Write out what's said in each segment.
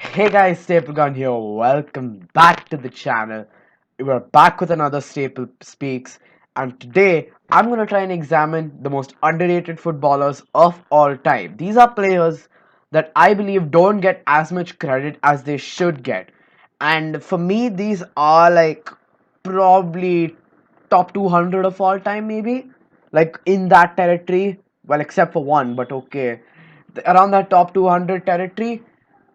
Hey guys, Staplegun here. Welcome back to the channel. We're back with another Staple Speaks, and today I'm gonna try and examine the most underrated footballers of all time. These are players that I believe don't get as much credit as they should get, and for me, these are like probably top 200 of all time, maybe like in that territory. Well, except for one, but okay, around that top 200 territory.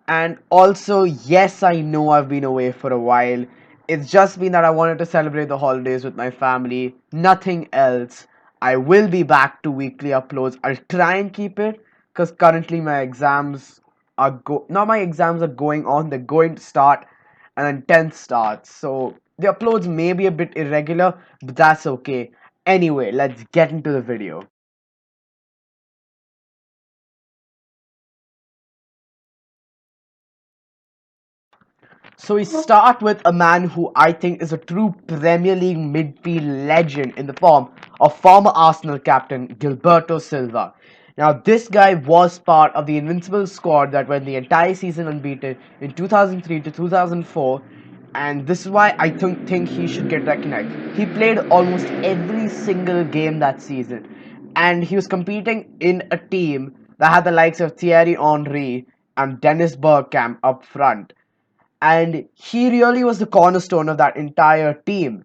And also, yes, I know I've been away for a while. It's just been that I wanted to celebrate the holidays with my family. Nothing else. I will be back to weekly uploads. I'll try and keep it because currently my exams are now my exams are going on. They're going to start, and then 10th starts. So the uploads may be a bit irregular, but that's okay. Anyway, let's get into the video. So we start with a man who I think is a true Premier League midfield legend in the form of former Arsenal captain Gilberto Silva. Now, this guy was part of the invincible squad that went the entire season unbeaten in 2003 to 2004, and this is why I think he should get recognized. He played almost every single game that season, and he was competing in a team that had the likes of Thierry Henry and Dennis Bergkamp up front, and he really was the cornerstone of that entire team.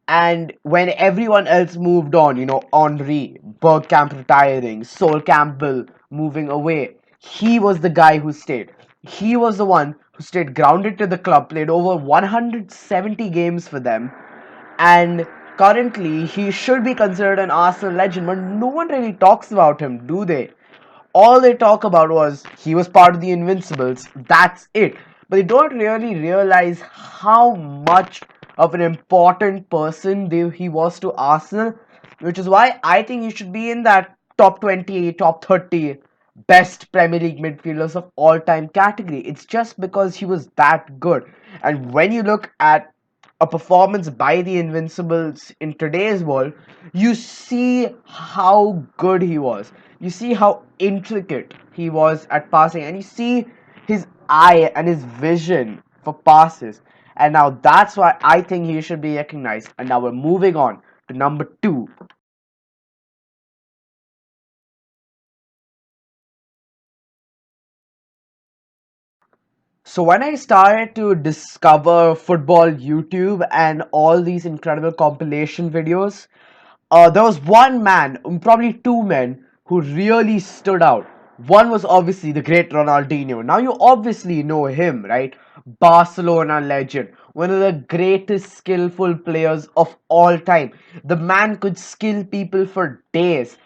And when everyone else moved on, Henri, Bergkamp retiring, Sol Campbell moving away, he was the guy who stayed. He was the one who stayed grounded to the club, played over 170 games for them, and currently he should be considered an Arsenal legend, but no one really talks about him, do they? All they talk about was he was part of the Invincibles. That's it. But they don't really realize how much of an important person he was to Arsenal, which is why I think he should be in that top 20, top 30 best Premier League midfielders of all time category. It's just because he was that good. And when you look at a performance by the Invincibles in today's world, you see how good he was. You see how intricate he was at passing, and you see his eye and his vision for passes. And now that's why I think he should be recognized. And now we're moving on to number two. So when I started to discover football YouTube and all these incredible compilation videos, there was one man, probably two men, who really stood out. One was obviously the great Ronaldinho. Now you obviously know him, right? Barcelona legend, one of the greatest skillful players of all time. The man could skill people for days,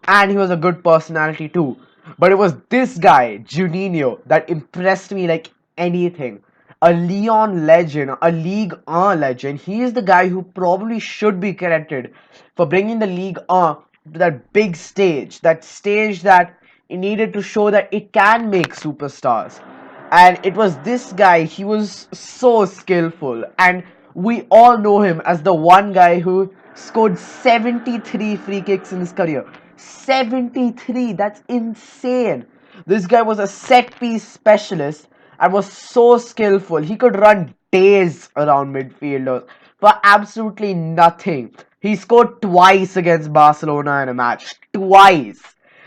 and he was a good personality too. But it was this guy, Juninho, that impressed me like anything. A Leon legend, a League 1 legend. He is the guy who probably should be credited for bringing the League 1 to that big stage, that stage that it needed to show that it can make superstars. And it was this guy, he was so skillful, and we all know him as the one guy who scored 73 free kicks in his career. 73, that's insane. This guy was a set piece specialist and was so skillful. He could run days around midfielders for absolutely nothing. He scored twice against Barcelona in a match. Twice.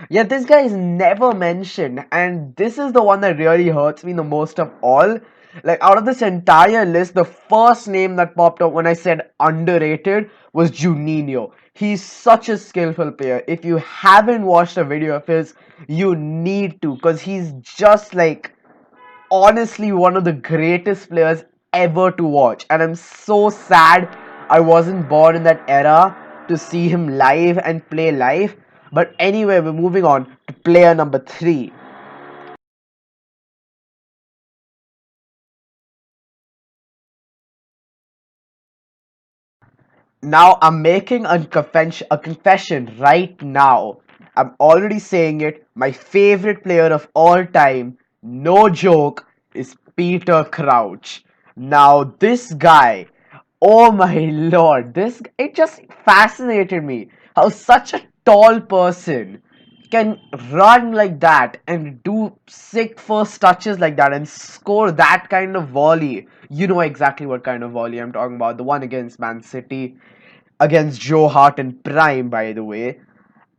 Yet this guy is never mentioned, and this is the one that really hurts me the most of all. Like, out of this entire list, the first name that popped up when I said underrated was Juninho. He's such a skillful player. If you haven't watched a video of his, you need to, because he's just like honestly one of the greatest players ever to watch. And I'm so sad I wasn't born in that era to see him live and play live. But anyway, we're moving on to player number three. Now I'm making a confession right now. I'm already saying it. My favorite player of all time, no joke, is Peter Crouch. Now this guy, oh my lord, this it just fascinated me how such a tall person can run like that and do sick first touches like that and score that kind of volley. You know exactly what kind of volley I'm talking about. The one against Man City, against Joe Hart in prime, by the way.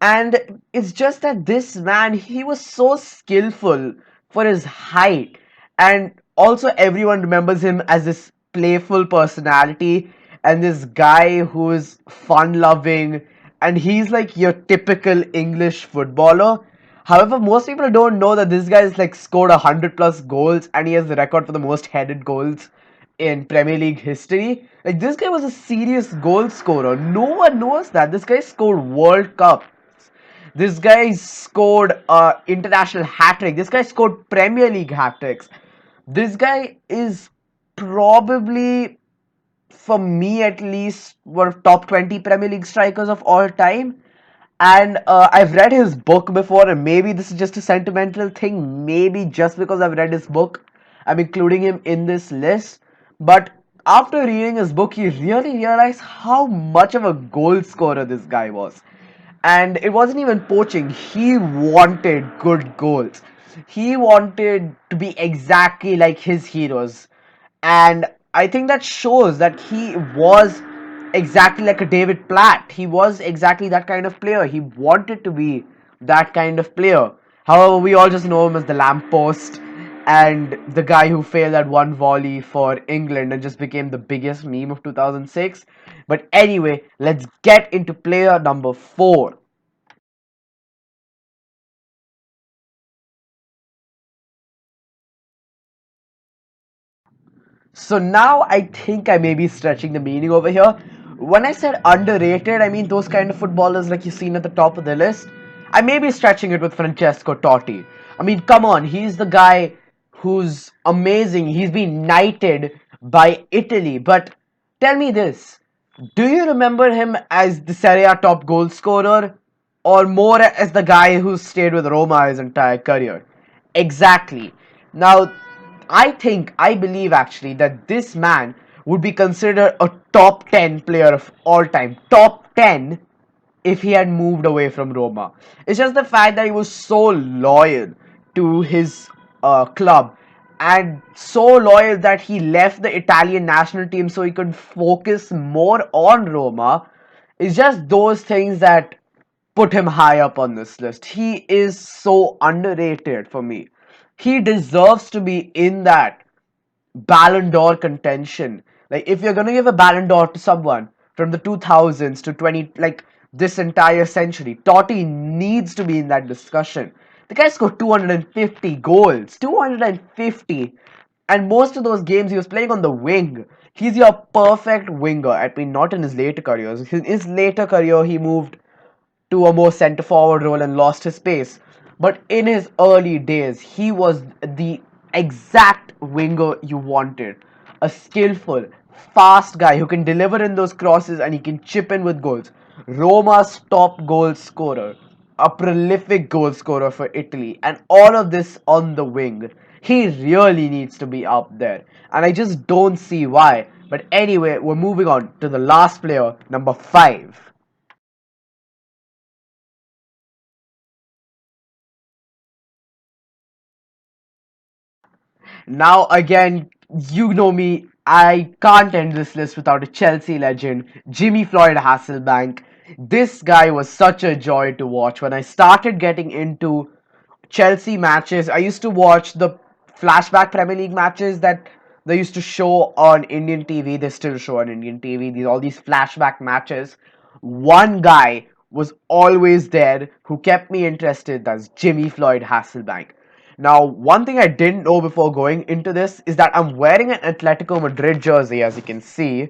And it's just that this man, he was so skillful for his height. And also, everyone remembers him as this playful personality and this guy who is fun loving. And he's like your typical English footballer. However, most people don't know that this guy has like scored 100 plus goals and he has the record for the most headed goals in Premier League history. Like, this guy was a serious goal scorer. No one knows that. This guy scored World Cup. This guy scored international hat trick. This guy scored Premier League hat tricks. This guy is probably, for me at least, one of top 20 Premier League strikers of all time. And I've read his book before, and maybe this is just a sentimental thing. Maybe just because I've read his book, I'm including him in this list. But after reading his book, you really realize how much of a goal scorer this guy was. And it wasn't even poaching, he wanted good goals. He wanted to be exactly like his heroes. And I think that shows that he was exactly like a David Platt. He was exactly that kind of player. He wanted to be that kind of player. However, we all just know him as the lamppost and the guy who failed at one volley for England and just became the biggest meme of 2006. But anyway, let's get into player number 4. So now I think I may be stretching the meaning over here. When I said underrated, I mean those kind of footballers like you've seen at the top of the list. I may be stretching it with Francesco Totti. I mean, come on, he's the guy who's amazing. He's been knighted by Italy. But tell me this, do you remember him as the Serie A top goal scorer or more as the guy who stayed with Roma his entire career? Exactly. Now, I believe actually that this man would be considered a top 10 player of all time. Top 10 if he had moved away from Roma. It's just the fact that he was so loyal to his club and so loyal that he left the Italian national team so he could focus more on Roma. It's just those things that put him high up on this list. He is so underrated for me. He deserves to be in that Ballon d'Or contention. Like, if you're gonna give a Ballon d'Or to someone from the 2000s to 20, like this entire century, Totti needs to be in that discussion. The guy scored 250 goals, 250, and most of those games he was playing on the wing. He's your perfect winger. I mean, not in his later careers. In his later career, he moved to a more center forward role and lost his pace. But in his early days, he was the exact winger you wanted. A skillful, fast guy who can deliver in those crosses and he can chip in with goals. Roma's top goal scorer, a prolific goal scorer for Italy, and all of this on the wing. He really needs to be up there, and I just don't see why. But anyway, we're moving on to the last player, number 5. Now, again, you know me, I can't end this list without a Chelsea legend, Jimmy Floyd Hasselbank. This guy was such a joy to watch. When I started getting into Chelsea matches, I used to watch the flashback Premier League matches that they used to show on Indian TV. They still show on Indian TV, all these flashback matches. One guy was always there who kept me interested. That's Jimmy Floyd Hasselbank. Now, one thing I didn't know before going into this is that I'm wearing an Atletico Madrid jersey, as you can see.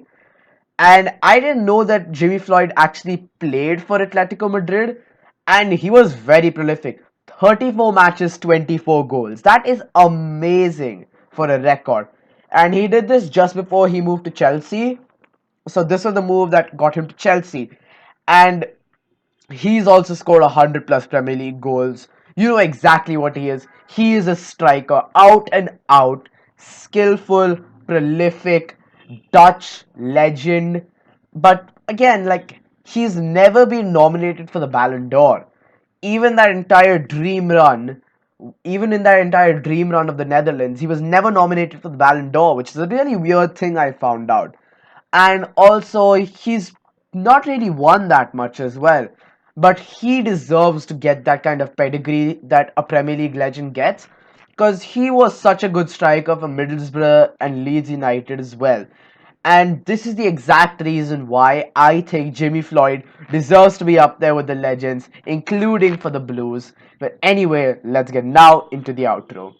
And I didn't know that Jimmy Floyd actually played for Atletico Madrid. And he was very prolific. 34 matches, 24 goals. That is amazing for a record. And he did this just before he moved to Chelsea. So this was the move that got him to Chelsea. And he's also scored 100 plus Premier League goals. You know exactly what he is. He is a striker, out and out, skillful, prolific, Dutch legend. But again, like, he's never been nominated for the Ballon d'Or. even that entire dream run, even in that entire dream run of the Netherlands, he was never nominated for the Ballon d'Or, which is a really weird thing I found out. And also, he's not really won that much as well. But he deserves to get that kind of pedigree that a Premier League legend gets, because he was such a good striker for Middlesbrough and Leeds United as well. And this is the exact reason why I think Jimmy Floyd deserves to be up there with the legends, including for the Blues. But anyway, let's get now into the outro.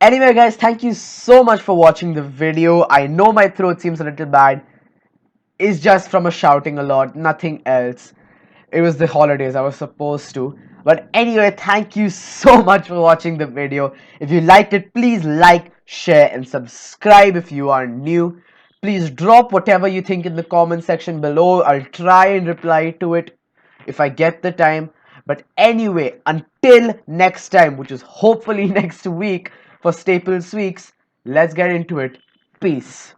Anyway, guys, thank you so much for watching the video. I know my throat seems a little bad. It's just from a shouting a lot, nothing else. It was the holidays, I was supposed to. But anyway, thank you so much for watching the video. If you liked it, please like, share, and subscribe if you are new. Please drop whatever you think in the comment section below. I'll try and reply to it if I get the time. But anyway, until next time, which is hopefully next week for StapleSpeaks, let's get into it. Peace.